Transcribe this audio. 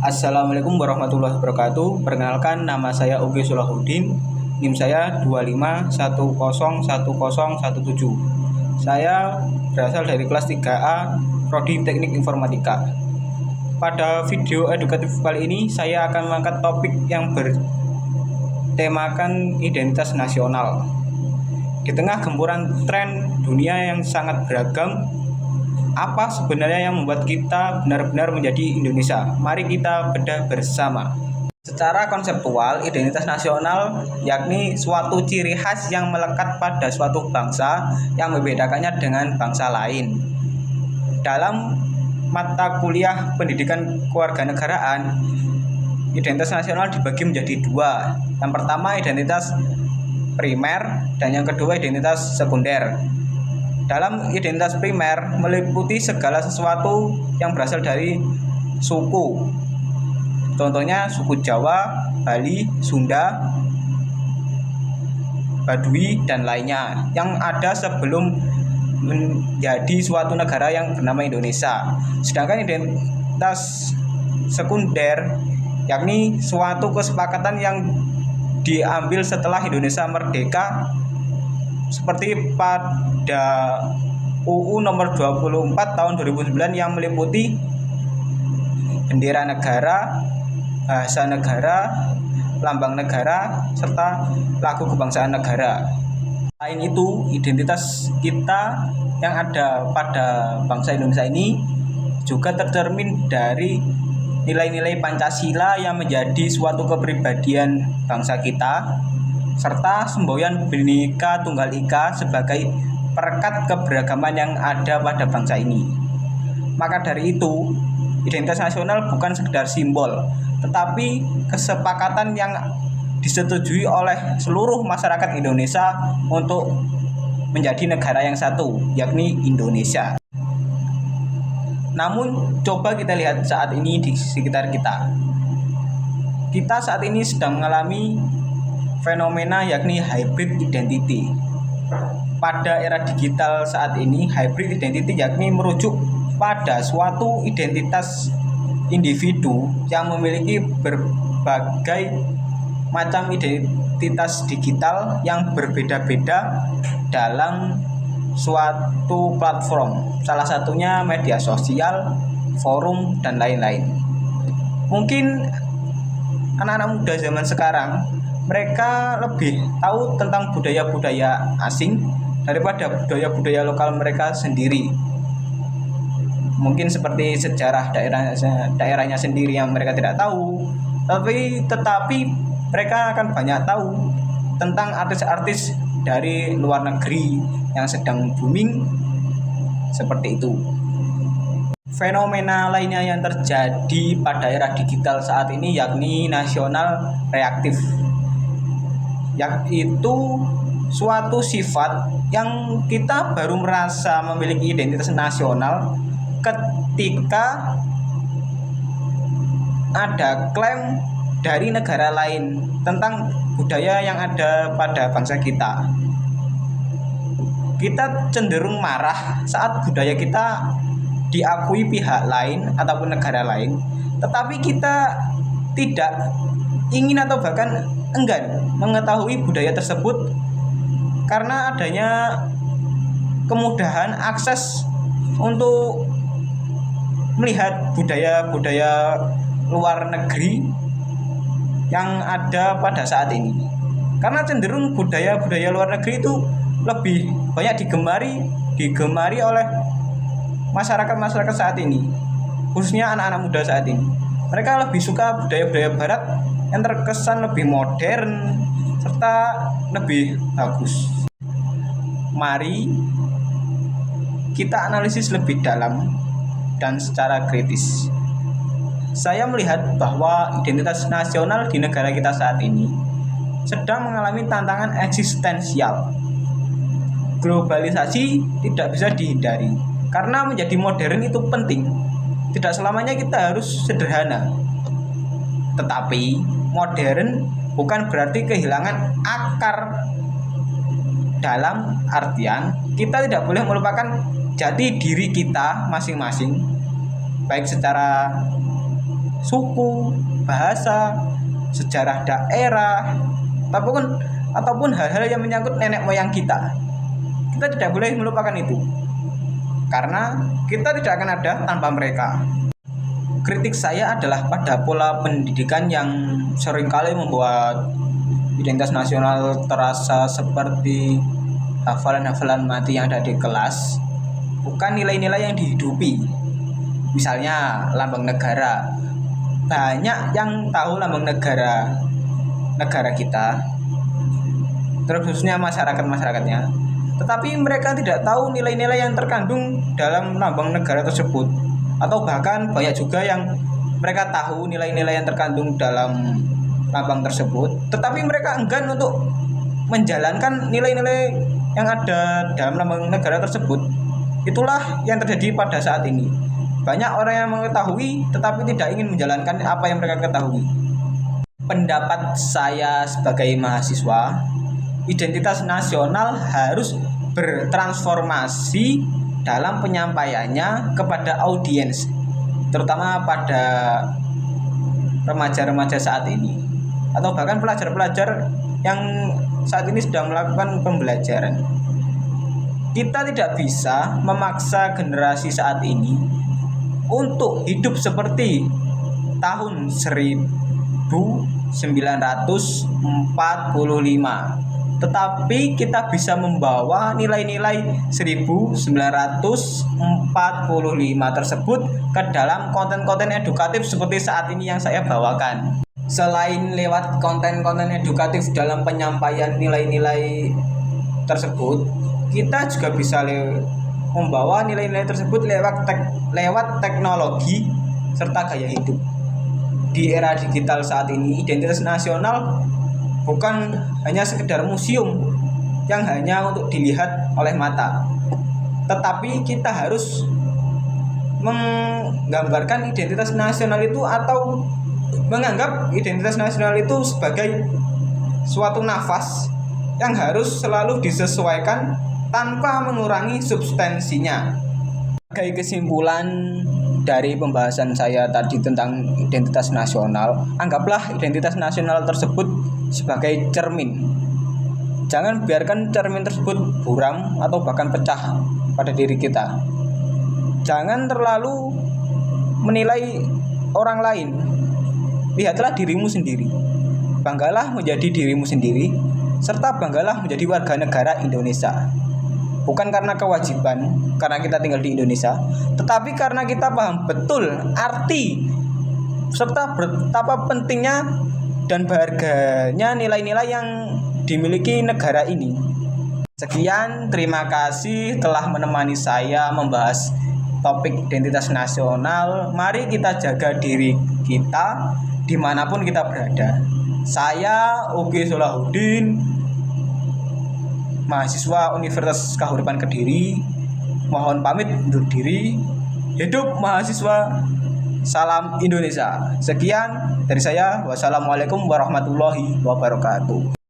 Assalamualaikum warahmatullahi wabarakatuh. Perkenalkan, nama saya Ogi Sulahuddin. NIM saya 25101017. Saya berasal dari kelas 3A Prodi Teknik Informatika. Pada video edukatif kali ini saya akan mengangkat topik yang bertemakan identitas nasional. Di tengah gempuran tren dunia yang sangat beragam, apa sebenarnya yang membuat kita benar-benar menjadi Indonesia? Mari kita bedah bersama. Secara konseptual, identitas nasional yakni suatu ciri khas yang melekat pada suatu bangsa yang membedakannya dengan bangsa lain. Dalam mata kuliah pendidikan kewarganegaraan, identitas nasional dibagi menjadi dua. Yang pertama identitas primer dan yang kedua identitas sekunder. Dalam identitas primer meliputi segala sesuatu yang berasal dari suku. Contohnya suku Jawa, Bali, Sunda, Baduy, dan lainnya yang ada sebelum menjadi suatu negara yang bernama Indonesia. Sedangkan identitas sekunder yakni suatu kesepakatan yang diambil setelah Indonesia merdeka, seperti pada UU nomor 24 tahun 2009 yang meliputi bendera negara, bahasa negara, lambang negara, serta lagu kebangsaan negara. Selain itu, identitas kita yang ada pada bangsa Indonesia ini juga tercermin dari nilai-nilai Pancasila yang menjadi suatu kepribadian bangsa kita, serta semboyan Bhinneka Tunggal Ika sebagai perekat keberagaman yang ada pada bangsa ini. Maka dari itu, identitas nasional bukan sekedar simbol, tetapi kesepakatan yang disetujui oleh seluruh masyarakat Indonesia untuk menjadi negara yang satu, yakni Indonesia. Namun, coba kita lihat saat ini di sekitar kita. Kita saat ini sedang mengalami fenomena yakni hybrid identity. Pada era digital saat ini, hybrid identity yakni merujuk pada suatu identitas individu yang memiliki berbagai macam identitas digital yang berbeda-beda dalam suatu platform. Salah satunya media sosial, forum, dan lain-lain. Mungkin anak-anak muda zaman sekarang mereka lebih tahu tentang budaya-budaya asing daripada budaya-budaya lokal mereka sendiri. Mungkin seperti sejarah daerahnya sendiri yang mereka tidak tahu, tetapi mereka akan banyak tahu tentang artis-artis dari luar negeri yang sedang booming seperti itu. Fenomena lainnya yang terjadi pada era digital saat ini yakni nasional reaktif, yaitu suatu sifat yang kita baru merasa memiliki identitas nasional ketika ada klaim dari negara lain tentang budaya yang ada pada bangsa kita. Kita cenderung marah saat budaya kita diakui pihak lain ataupun negara lain, tetapi kita tidak ingin atau bahkan enggan mengetahui budaya tersebut karena adanya kemudahan akses untuk melihat budaya-budaya luar negeri yang ada pada saat ini. Karena cenderung budaya-budaya luar negeri itu lebih banyak digemari oleh masyarakat saat ini, khususnya anak-anak muda saat ini. Mereka lebih suka budaya-budaya barat yang terkesan lebih modern serta lebih bagus. Mari kita analisis lebih dalam dan secara kritis. Saya melihat bahwa identitas nasional di negara kita saat ini sedang mengalami tantangan eksistensial. Globalisasi tidak bisa dihindari, karena menjadi modern itu penting. Tidak selamanya kita harus sederhana. Tetapi modern bukan berarti kehilangan akar, dalam artian kita tidak boleh melupakan jati diri kita masing-masing, baik secara suku, bahasa, sejarah daerah, ataupun hal-hal yang menyangkut nenek moyang kita. Kita tidak boleh melupakan itu, karena kita tidak akan ada tanpa mereka. Kritik saya adalah pada pola pendidikan yang seringkali membuat identitas nasional terasa seperti hafalan-hafalan mati yang ada di kelas, bukan nilai-nilai yang dihidupi. Misalnya lambang negara. Banyak yang tahu lambang negara kita, terkhususnya masyarakatnya, tetapi mereka tidak tahu nilai-nilai yang terkandung dalam lambang negara tersebut. Atau bahkan banyak juga yang mereka tahu nilai-nilai yang terkandung dalam lambang tersebut, tetapi mereka enggan untuk menjalankan nilai-nilai yang ada dalam lambang negara tersebut. Itulah yang terjadi pada saat ini. Banyak orang yang mengetahui tetapi tidak ingin menjalankan apa yang mereka ketahui. Pendapat saya sebagai mahasiswa, identitas nasional harus bertransformasi dalam penyampaiannya kepada audiens, terutama pada remaja-remaja saat ini, atau bahkan pelajar-pelajar yang saat ini sedang melakukan pembelajaran. Kita tidak bisa memaksa generasi saat ini untuk hidup seperti tahun 1945, tetapi kita bisa membawa nilai-nilai 1945 tersebut ke dalam konten-konten edukatif seperti saat ini yang saya bawakan. Selain lewat konten-konten edukatif dalam penyampaian nilai-nilai tersebut, kita juga bisa membawa nilai-nilai tersebut lewat teknologi serta gaya hidup. Di era digital saat ini, identitas nasional bukan hanya sekedar museum yang hanya untuk dilihat oleh mata, tetapi kita harus menggambarkan identitas nasional itu atau menganggap identitas nasional itu sebagai suatu nafas yang harus selalu disesuaikan tanpa mengurangi substansinya. Sebagai kesimpulan dari pembahasan saya tadi tentang identitas nasional, anggaplah identitas nasional tersebut sebagai cermin. Jangan biarkan cermin tersebut buram atau bahkan pecah pada diri kita. Jangan terlalu menilai orang lain. Lihatlah dirimu sendiri. Banggalah menjadi dirimu sendiri, serta banggalah menjadi warga negara Indonesia. Bukan karena kewajiban, karena kita tinggal di Indonesia, tetapi karena kita paham betul arti serta betapa pentingnya dan berharganya nilai-nilai yang dimiliki negara ini. Sekian, terima kasih telah menemani saya membahas topik identitas nasional. Mari kita jaga diri kita dimanapun kita berada. Saya Ugi Solahuddin, mahasiswa Universitas Kahuripan Kediri, mohon pamit undur diri. Hidup mahasiswa, salam Indonesia. Sekian dari saya, wassalamualaikum warahmatullahi wabarakatuh.